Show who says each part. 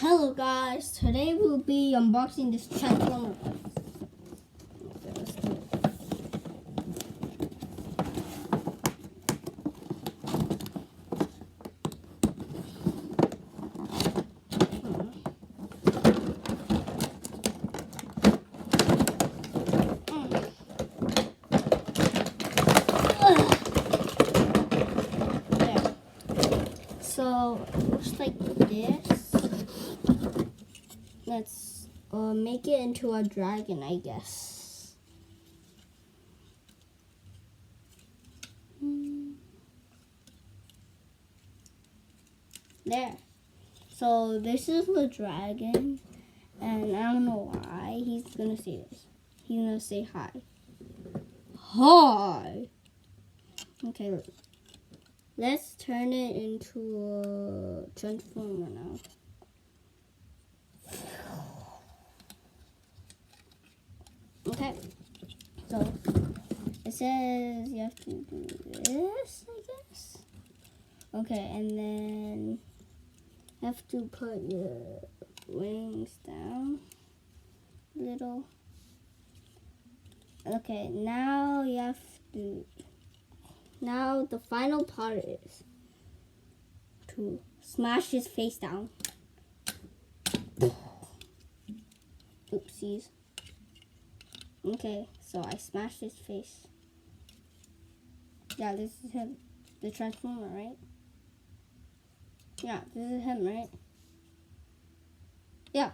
Speaker 1: Hello guys, today we'll be unboxing this Transformer box. Okay, let's do it. There. So it looks like this. Let's make it into a dragon, I guess. There. So this is the dragon, and I don't know why he's gonna say this. He's gonna say hi. Hi. Okay, look. Let's turn it into a transformer now. Okay, so it says you have to do this, I guess. Okay, and then you have to put your wings down a little. Okay, now you have to. Now the final part is to smash his face down. Oopsies. Okay, so I smashed his face. Yeah, this is him. The Transformer, right? Yeah, this is him, right? Yeah.